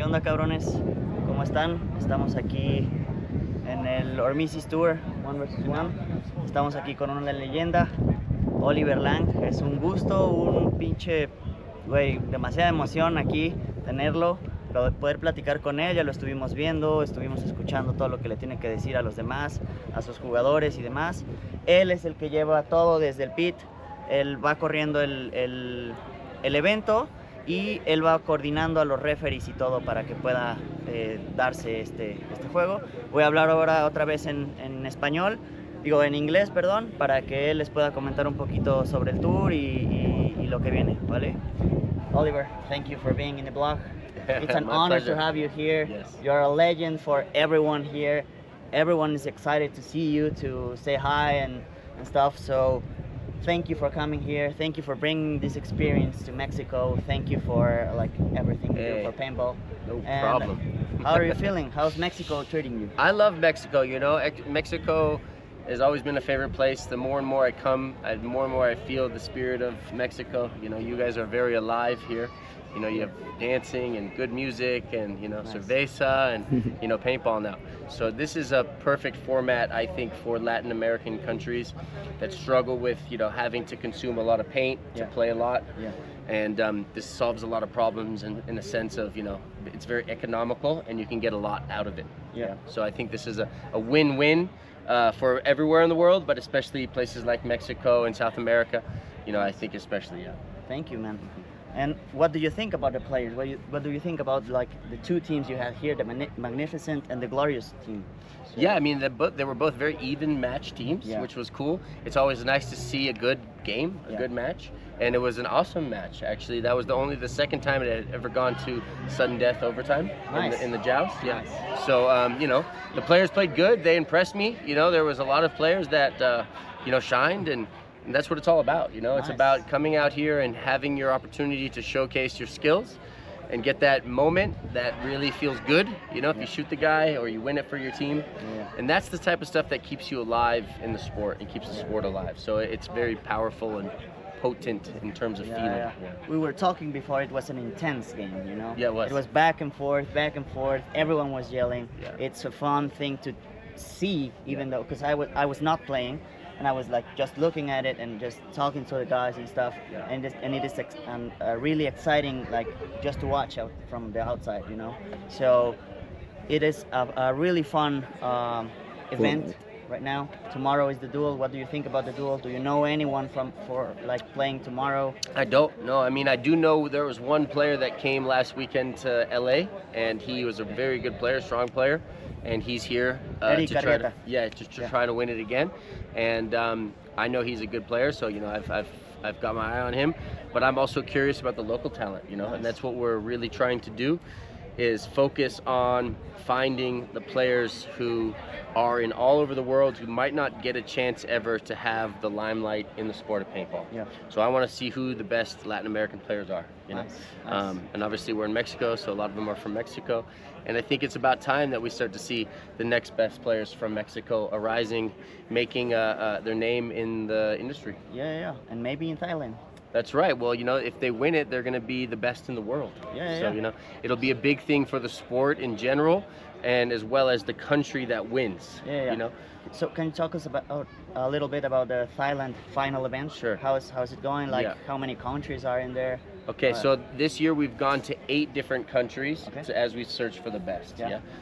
onda, cabrones? ¿Cómo están? Estamos aquí en el Hormesis Tour, 1 vs 1. Estamos aquí con una leyenda, Oliver Lang. Es un gusto, un pinche, güey, demasiada emoción aquí tenerlo, poder platicar con él. Ya lo estuvimos viendo, estuvimos escuchando todo lo que le tiene que decir a los demás, a sus jugadores y demás. Él es el que lleva todo desde el pit. Él va corriendo el evento y él va coordinando a los referees y todo para que pueda darse este juego. Voy a hablar ahora otra vez en inglés, perdón, para que él les pueda comentar un poquito sobre el tour y lo que viene, ¿vale? Oliver, thank you for being in the blog. It's an honor to have you here. Yes. You're a legend for everyone here. Everyone is excited to see you, to say hi and stuff. So thank you for coming here. Thank you for bringing this experience to Mexico. Thank you for like everything you do for paintball. No problem. How are you feeling? How's Mexico treating you? I love Mexico, you know. Mexico has always been a favorite place. The more and more I come, the more and more I feel the spirit of Mexico. You know, you guys are very alive here. You know, you have dancing and good music and, you know, nice. Cerveza and, you know, paintball now. So this is a perfect format, I think, for Latin American countries that struggle with, you know, having to consume a lot of paint, to play a lot. Yeah. And this solves a lot of problems in a sense of, you know, it's very economical and you can get a lot out of it. Yeah. So I think this is a win-win for everywhere in the world, but especially places like Mexico and South America. You know, I think especially, yeah. Thank you, man. And what do you think about the players? What do you think about like the two teams you have here, the Magnificent and the Glorious team? So, yeah, I mean, they were both very even match teams, which was cool. It's always nice to see a good game, a good match. And it was an awesome match, actually. That was the second time it had ever gone to sudden death overtime in the Joust. Yeah. Nice. So, you know, the players played good. They impressed me. You know, there was a lot of players that, you know, shined, and that's what it's all about. You know, it's about coming out here and having your opportunity to showcase your skills and get that moment that really feels good. You know, if you shoot the guy or you win it for your team. And that's the type of stuff that keeps you alive in the sport and keeps the sport alive. So it's very powerful and potent in terms of feeling. Yeah. We were talking before, it was an intense game, you know? Yeah, it was. It was back and forth, everyone was yelling. Yeah. It's a fun thing to see, even though, because I was not playing, and I was like just looking at it and just talking to the guys and stuff, and it is really exciting, like just to watch out from the outside, you know? So it is a really fun event. Right now, tomorrow is the duel. What do you think about the duel? Do you know anyone for like playing tomorrow? I don't know. I mean, I do know there was one player that came last weekend to LA, and he was a very good player, strong player, and he's here to try to win it again. And I know he's a good player, so you know I've got my eye on him. But I'm also curious about the local talent, you know, and that's what we're really trying to do, is focus on finding the players who are in all over the world who might not get a chance ever to have the limelight in the sport of paintball. Yeah. So I want to see who the best Latin American players are, you know. Nice. And obviously we're in Mexico, so a lot of them are from Mexico. And I think it's about time that we start to see the next best players from Mexico arising, making their name in the industry. Yeah, and maybe in Thailand. That's right. Well, you know, if they win it, they're going to be the best in the world. So, you know, it'll be a big thing for the sport in general, and as well as the country that wins. You know. So, can you talk us about a little bit about the Thailand final event? Sure. How's it going? Like, how many countries are in there? Okay, so this year we've gone to 8 different countries as we search for the best.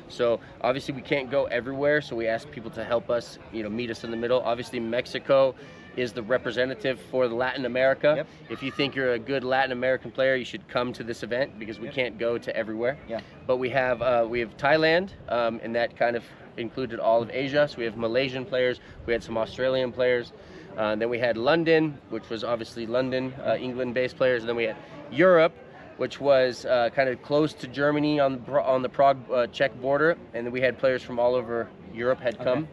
So obviously we can't go everywhere, so we ask people to help us, you know, meet us in the middle. Obviously Mexico is the representative for Latin America. If you think you're a good Latin American player, you should come to this event because we can't go to everywhere. But we have Thailand, and that kind of included all of Asia. So we have Malaysian players, we had some Australian players. Then we had London, which was obviously London, England-based players. And then we had Europe, which was kind of close to Germany on the Prague-Czech border. And then we had players from all over Europe had come.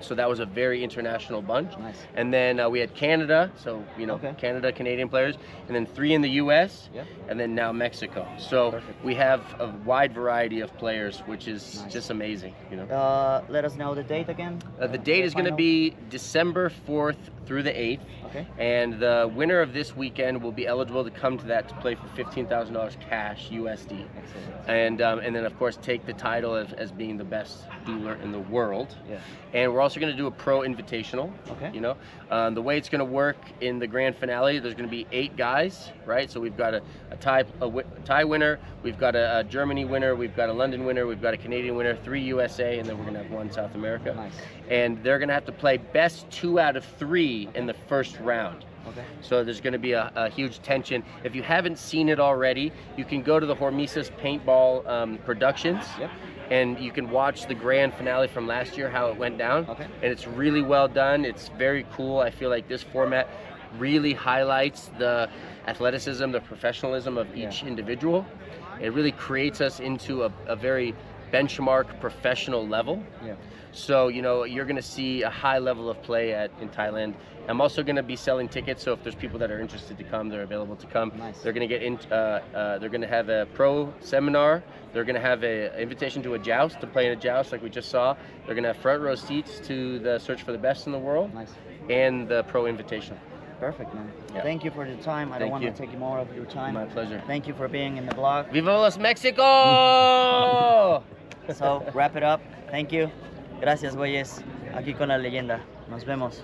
So that was a very international bunch. Nice. And then we had Canada, so you know, Canada, Canadian players, and then 3 in the U.S. And then now Mexico. So we have a wide variety of players, which is just amazing. You know. Let us know the date again. The date is going to be December 4th through the 8th. Okay. And the winner of this weekend will be eligible to come to that to play for $15,000 cash USD. Excellent. And then of course take the title as being the best dueler in the world. Yeah. And we're also going to do a pro invitational. Okay. You know, the way it's going to work in the grand finale, there's going to be 8 guys, right? So we've got a tie winner, we've got a Germany winner, we've got a London winner, we've got a Canadian winner, 3 USA, and then we're going to have 1 South America. Nice. And they're going to have to play best 2 out of 3 in the first round. Okay. So there's going to be a huge tension. If you haven't seen it already, you can go to the Hormesis Paintball Productions. Yep. And you can watch the grand finale from last year, how it went down. Okay. And it's really well done. It's very cool. I feel like this format really highlights the athleticism, the professionalism of each individual. It really creates us into a very benchmark professional level. Yeah. So, you know, you're going to see a high level of play in Thailand. I'm also going to be selling tickets, so if there's people that are interested to come, they're available to come. Nice. They're going to get in. They're going to have a pro seminar. They're going to have an invitation to a joust, to play in a joust like we just saw. They're going to have front row seats to the Search for the Best in the World. Nice. And the pro invitation. Perfect, man. Yeah. Thank you for the time. I don't want to take more of your time. My pleasure. Thank you for being in the blog. Viva los Mexico! So, wrap it up. Thank you. Gracias, güeyes. Aquí con la leyenda. Nos vemos.